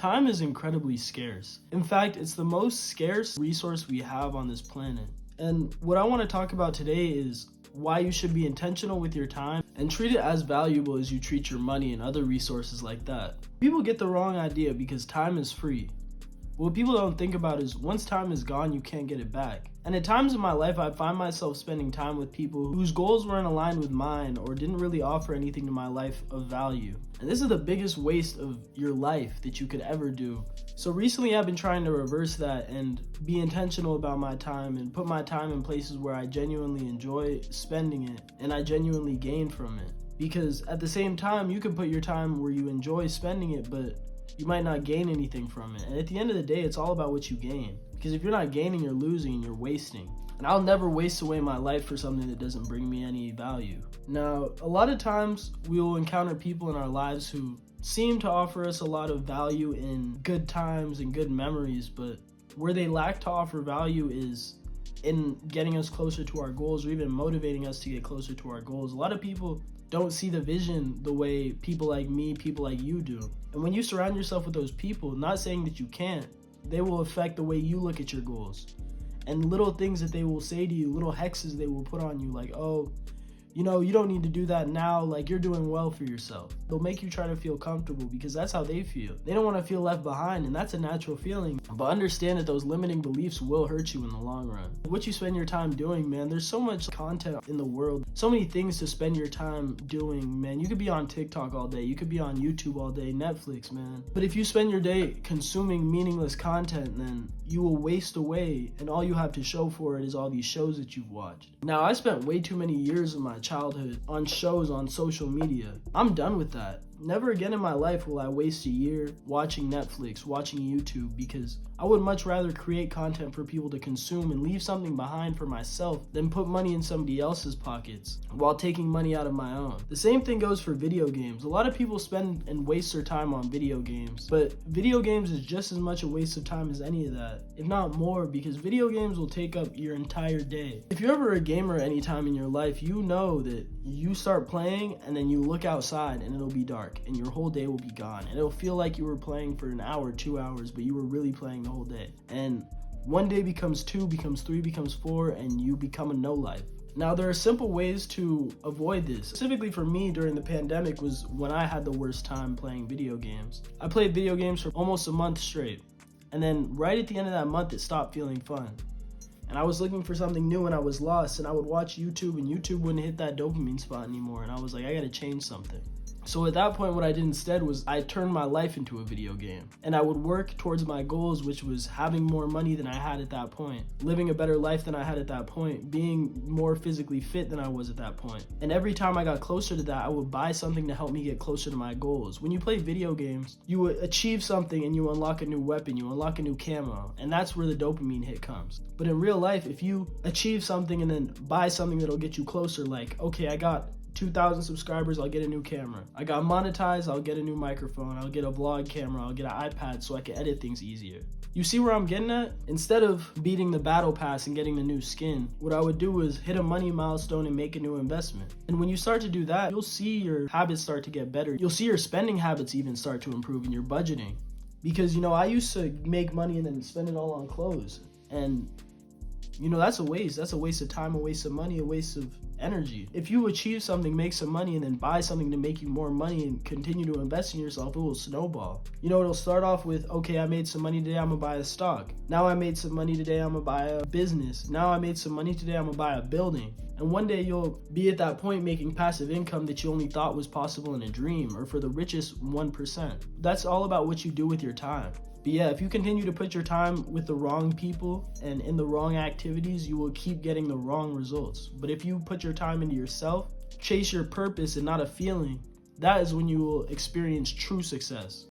Time is incredibly scarce. In fact, it's the most scarce resource we have on this planet. And what I want to talk about today is why you should be intentional with your time and treat it as valuable as you treat your money and other resources like that. People get the wrong idea because time is free. What people don't think about is once time is gone, you can't get it back. And at times in my life, I find myself spending time with people whose goals weren't aligned with mine or didn't really offer anything to my life of value. And this is the biggest waste of your life that you could ever do. So recently I've been trying to reverse that and be intentional about my time and put my time in places where I genuinely enjoy spending it and I genuinely gain from it. Because at the same time, you can put your time where you enjoy spending it, but you might not gain anything from it. And at the end of the day, it's all about what you gain. Because if you're not gaining, you're losing and you're wasting. And I'll never waste away my life for something that doesn't bring me any value. Now, a lot of times we will encounter people in our lives who seem to offer us a lot of value in good times and good memories, but where they lack to offer value is in getting us closer to our goals or even motivating us to get closer to our goals. A lot of people don't see the vision the way people like me, people like you do. And when you surround yourself with those people, not saying that you can't, they will affect the way you look at your goals. And little things that they will say to you, little hexes they will put on you, like, oh, you know, you don't need to do that now, like you're doing well for yourself. They'll make you try to feel comfortable because that's how they feel. They don't want to feel left behind, and that's a natural feeling. But understand that those limiting beliefs will hurt you in the long run. What you spend your time doing, man, there's so much content in the world, so many things to spend your time doing, man. You could be on TikTok all day, you could be on YouTube all day, Netflix, man. But if you spend your day consuming meaningless content, then you will waste away, and all you have to show for it is all these shows that you've watched. Now, I spent way too many years of my childhood on shows on social media. I'm done with that. Never again in my life will I waste a year watching Netflix, watching YouTube, because I would much rather create content for people to consume and leave something behind for myself than put money in somebody else's pockets while taking money out of my own. The same thing goes for video games. A lot of people spend and waste their time on video games, but video games is just as much a waste of time as any of that, if not more, because video games will take up your entire day. If you're ever a gamer any time in your life, you know that you start playing and then you look outside and it'll be dark and your whole day will be gone, and it'll feel like you were playing for an hour, 2 hours, but you were really playing the whole day. And one day becomes 2, becomes 3, becomes 4, and you become a no life. Now, there are simple ways to avoid this. Specifically for me during the pandemic was when I had the worst time playing video games. I played video games for almost a month straight, and then right at the end of that month it stopped feeling fun. And I was looking for something new and I was lost, and I would watch YouTube and YouTube wouldn't hit that dopamine spot anymore, and I was like, I gotta change something. So at that point, what I did instead was I turned my life into a video game, and I would work towards my goals, which was having more money than I had at that point, living a better life than I had at that point, being more physically fit than I was at that point. And every time I got closer to that, I would buy something to help me get closer to my goals. When you play video games, you would achieve something and you unlock a new weapon, you unlock a new camo, and that's where the dopamine hit comes. But in real life, if you achieve something and then buy something that'll get you closer, like, okay, I got 2,000 subscribers, I'll get a new camera. I got monetized, I'll get a new microphone, I'll get a vlog camera, I'll get an iPad so I can edit things easier. You see where I'm getting at? Instead of beating the battle pass and getting the new skin, what I would do is hit a money milestone and make a new investment. And when you start to do that, you'll see your habits start to get better. You'll see your spending habits even start to improve and your budgeting. Because, you know, I used to make money and then spend it all on clothes. And, you know, that's a waste. That's a waste of time, a waste of money, a waste of energy. If you achieve something, make some money, and then buy something to make you more money and continue to invest in yourself, it will snowball. You know, it'll start off with, okay, I made some money today, I'm gonna buy a stock. Now I made some money today, I'm gonna buy a business. Now I made some money today, I'm gonna buy a building. And one day you'll be at that point making passive income that you only thought was possible in a dream, or for the richest 1%. That's all about what you do with your time. But yeah, if you continue to put your time with the wrong people and in the wrong activities, you will keep getting the wrong results. But if you put your time into yourself, chase your purpose and not a feeling, that is when you will experience true success.